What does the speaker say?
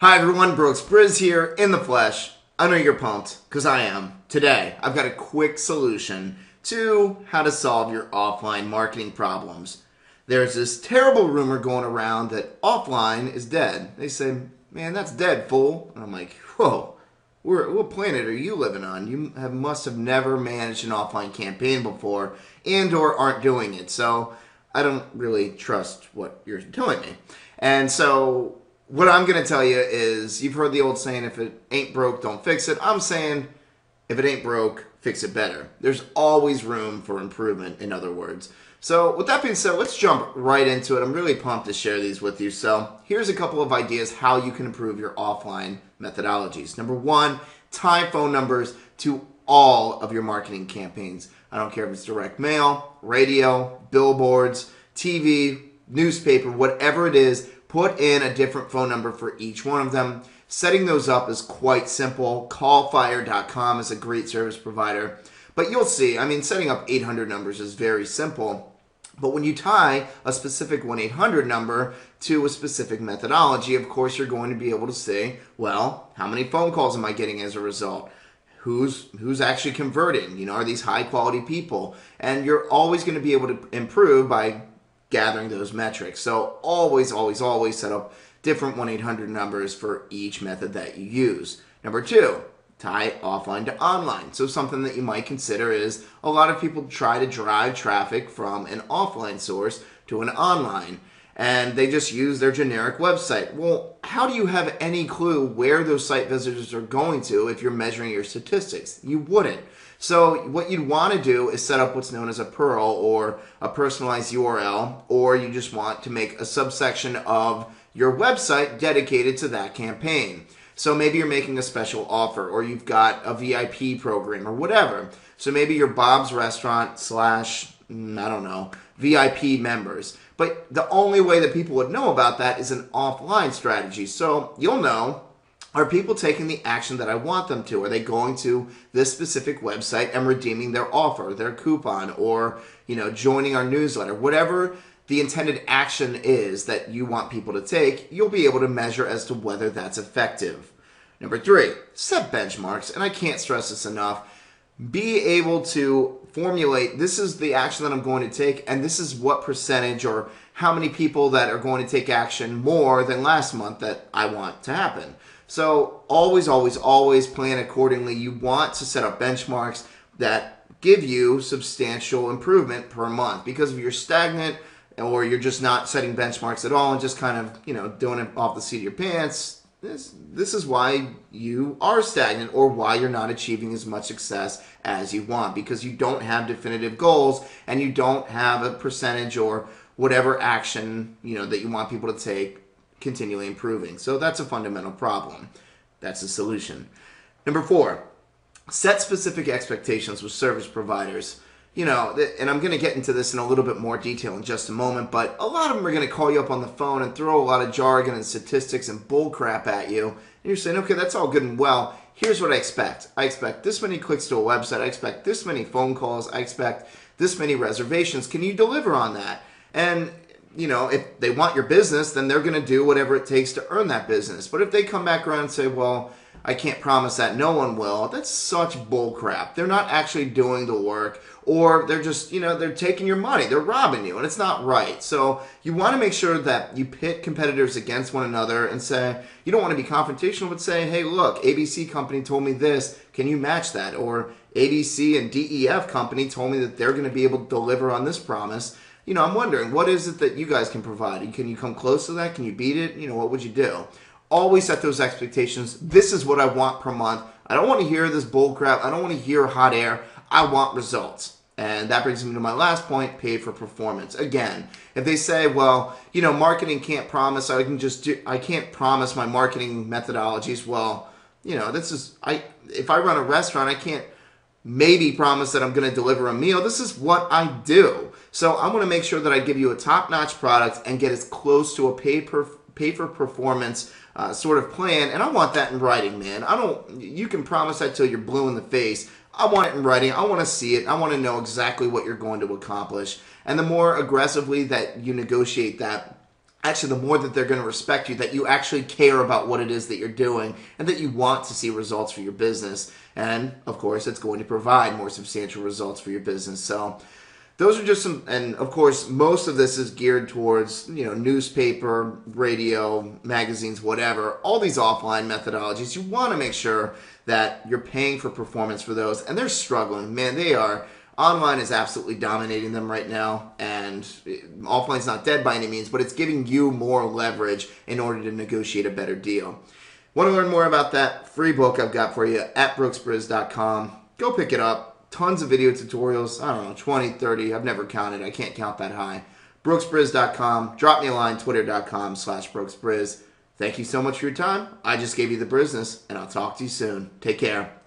Hi everyone, Briz here in the flesh. I know you're pumped, because I am. Today, I've got a quick solution to how to solve your offline marketing problems. There's this terrible rumor going around that offline is dead. They say, man, that's dead, fool. And I'm like, whoa, what planet are you living on? You must have never managed an offline campaign before and or aren't doing it. So I don't really trust what you're telling me. And so what I'm going to tell you is, you've heard the old saying, if it ain't broke, don't fix it. I'm saying, if it ain't broke, fix it better. There's always room for improvement, in other words. So with that being said, let's jump right into it. I'm really pumped to share these with you. So here's a couple of ideas how you can improve your offline methodologies. Number one, tie phone numbers to all of your marketing campaigns. I don't care if it's direct mail, radio, billboards, TV, newspaper, whatever it is. Put in a different phone number for each one of them. Setting those up is quite simple. Callfire.com is a great service provider. But you'll see, setting up 800 numbers is very simple. But when you tie a specific 1-800 number to a specific methodology, of course you're going to be able to say, well, how many phone calls am I getting as a result? Who's actually converting? Are these high quality people? And you're always going to be able to improve by gathering those metrics. So always set up different 1-800 numbers for each method that you use. Number two, tie offline to online. So something that you might consider is, a lot of people try to drive traffic from an offline source to an online, and they just use their generic website. Well, how do you have any clue where those site visitors are going to if you're measuring your statistics? You wouldn't. So what you'd want to do is set up what's known as a PURL, or a personalized URL, or you just want to make a subsection of your website dedicated to that campaign. So maybe you're making a special offer, or you've got a VIP program or whatever. So maybe you're Bob's Restaurant / VIP members. But the only way that people would know about that is an offline strategy. So you'll know, are people taking the action that I want them to? Are they going to this specific website and redeeming their offer, their coupon, or joining our newsletter? Whatever the intended action is that you want people to take, you'll be able to measure as to whether that's effective. Number three, set benchmarks. And I can't stress this enough. Be able to formulate, this is the action that I'm going to take, and this is what percentage or how many people that are going to take action more than last month that I want to happen. So always plan accordingly. You want to set up benchmarks that give you substantial improvement per month, because if you're stagnant or you're just not setting benchmarks at all and just kind of doing it off the seat of your pants, this is why you are stagnant, or why you're not achieving as much success as you want, because you don't have definitive goals and you don't have a percentage or whatever action that you want people to take continually improving. So that's a fundamental problem. That's the solution. Number four, set specific expectations with service providers. And I'm going to get into this in a little bit more detail in just a moment, but a lot of them are going to call you up on the phone and throw a lot of jargon and statistics and bull crap at you. And you're saying, okay, that's all good and well. Here's what I expect. I expect this many clicks to a website. I expect this many phone calls. I expect this many reservations. Can you deliver on that? And if they want your business, then they're going to do whatever it takes to earn that business. But if they come back around and say, well, I can't promise that, no one will, that's such bull crap. They're not actually doing the work, or they're just, they're taking your money. They're robbing you, and it's not right. So you want to make sure that you pit competitors against one another and say, you don't want to be confrontational, but say, hey, look, ABC company told me this. Can you match that? Or ABC and DEF company told me that they're going to be able to deliver on this promise. I'm wondering, what is it that you guys can provide? Can you come close to that? Can you beat it? What would you do? Always set those expectations. This is what I want per month. I don't want to hear this bull crap. I don't want to hear hot air. I want results. And that brings me to my last point, pay for performance. Again, if they say, well, marketing can't promise, I can't promise my marketing methodologies. Well, if I run a restaurant, I can't maybe promise that I'm going to deliver a meal. This is what I do. So I want to make sure that I give you a top-notch product and get as close to a pay-for-performance sort of plan. And I want that in writing, man. You can promise that till you're blue in the face. I want it in writing. I want to see it. I want to know exactly what you're going to accomplish. And the more aggressively that you negotiate that, actually, the more that they're going to respect you, that you actually care about what it is that you're doing and that you want to see results for your business. And of course, it's going to provide more substantial results for your business. So those are just some, and of course, most of this is geared towards, newspaper, radio, magazines, whatever, all these offline methodologies. You want to make sure that you're paying for performance for those, and they're struggling. Man, they are. Online is absolutely dominating them right now, and offline's not dead by any means, but it's giving you more leverage in order to negotiate a better deal. Want to learn more about that? Free book I've got for you at brooksbriz.com. Go pick it up. Tons of video tutorials. I don't know, 20, 30. I've never counted. I can't count that high. brooksbriz.com. Drop me a line, twitter.com/brooksbriz. Thank you so much for your time. I just gave you the business, and I'll talk to you soon. Take care.